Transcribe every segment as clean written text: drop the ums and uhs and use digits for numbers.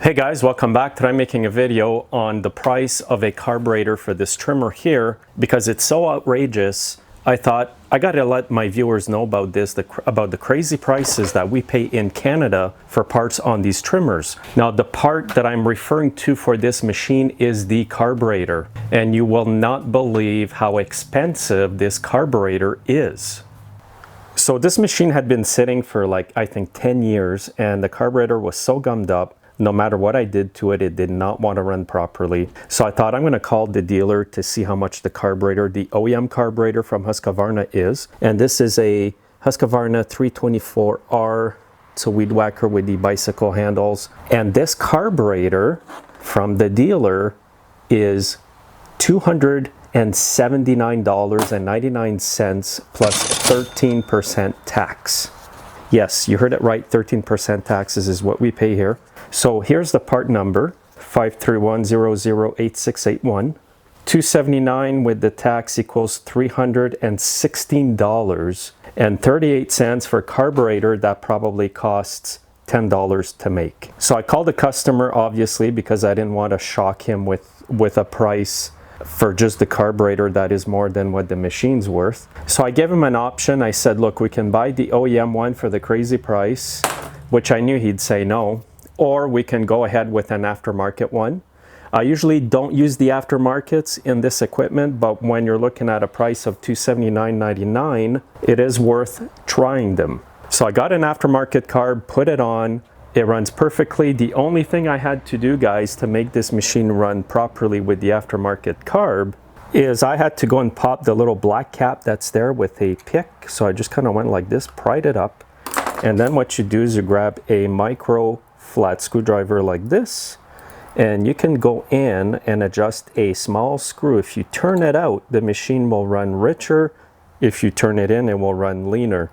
Hey guys, welcome back. Today I'm making a video on the price of a carburetor for this trimmer here. Because it's so outrageous, I thought I gotta let my viewers know about this, about the crazy prices that we pay in Canada for parts on these trimmers. Now the part that I'm referring to for this machine is the carburetor, and you will not believe how expensive this carburetor is. So this machine had been sitting for like, I think 10 years, and the carburetor was so gummed up. No matter what I did to it, it did not want to run properly. So I thought I'm going to call the dealer to see how much the carburetor, the OEM carburetor from Husqvarna is. And this is a Husqvarna 324R. It's a weed whacker with the bicycle handles. And this carburetor from the dealer is $279.99 plus 13% tax. Yes, you heard it right, 13% taxes is what we pay here. So here's the part number, 531008681. $279 with the tax equals $316.38 for a carburetor that probably costs $10 to make. So I called the customer, obviously, because I didn't want to shock him with a price for just the carburetor that is more than what the machine's worth. So I gave him an option. I said, look, we can buy the OEM one for the crazy price, which I knew he'd say no, or we can go ahead with an aftermarket one. I usually don't use the aftermarkets in this equipment, but when you're looking at a price of $279.99, it is worth trying them. So I got an aftermarket carb, put it on. It runs perfectly. The only thing I had to do, guys, to make this machine run properly with the aftermarket carb is I had to go and pop the little black cap that's there with a pick. So I just kind of went like this, pried it up. And then what you do is you grab a micro flat screwdriver like this, and you can go in and adjust a small screw. If you turn it out, the machine will run richer. If you turn it in, it will run leaner.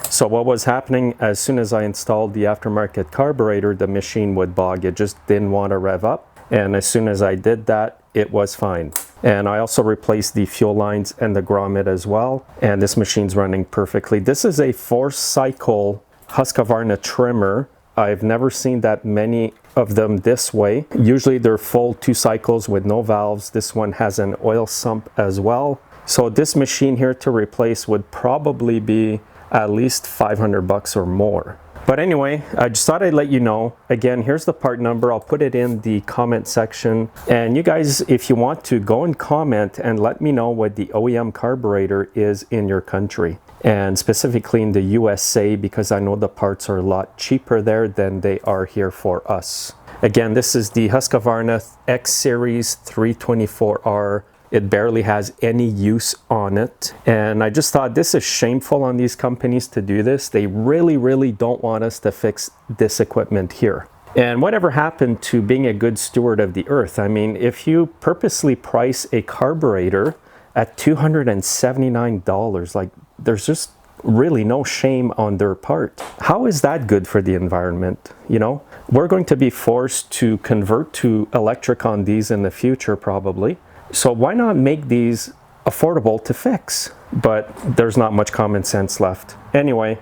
So what was happening, as soon as I installed the aftermarket carburetor, the machine would bog. It just didn't want to rev up. And as soon as I did that, it was fine. And I also replaced the fuel lines and the grommet as well. And this machine's running perfectly. This is a 4-cycle Husqvarna trimmer. I've never seen that many of them this way. Usually they're full 2 cycles with no valves. This one has an oil sump as well. So this machine here to replace would probably be at least 500 bucks or more. But anyway, I just thought I'd let you know. Again, here's the part number. I'll put it in the comment section. And you guys, if you want to, go and comment and let me know what the OEM carburetor is in your country. And specifically in the USA, because I know the parts are a lot cheaper there than they are here for us. Again, this is the Husqvarna X Series 324R. It barely has any use on it. And I just thought this is shameful on these companies to do this. They really, really don't want us to fix this equipment here. And whatever happened to being a good steward of the earth? I mean, if you purposely price a carburetor at $279, like, there's just really no shame on their part. How is that good for the environment? You know, we're going to be forced to convert to electric on these in the future probably. So why not make these affordable to fix? But there's not much common sense left. Anyway,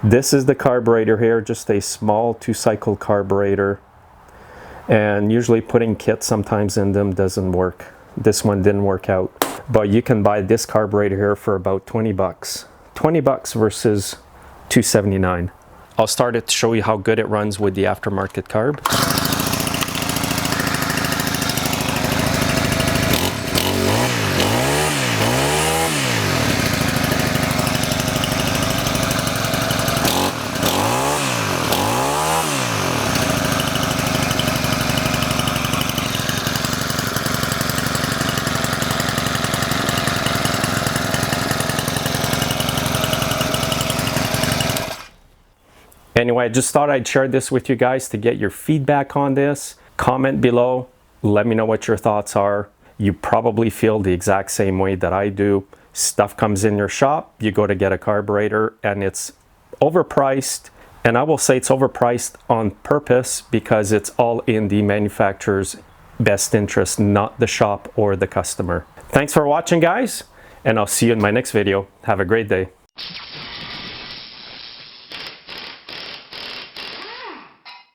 this is the carburetor here, just a small 2-cycle carburetor. And usually putting kits sometimes in them doesn't work. This one didn't work out. But you can buy this carburetor here for about 20 bucks. 20 bucks versus $279. I'll start it to show you how good it runs with the aftermarket carb. Anyway, I just thought I'd share this with you guys to get your feedback on this. Comment below, let me know what your thoughts are. You probably feel the exact same way that I do. Stuff comes in your shop, you go to get a carburetor and it's overpriced. And I will say it's overpriced on purpose because it's all in the manufacturer's best interest, not the shop or the customer. Thanks for watching, guys, and I'll see you in my next video. Have a great day.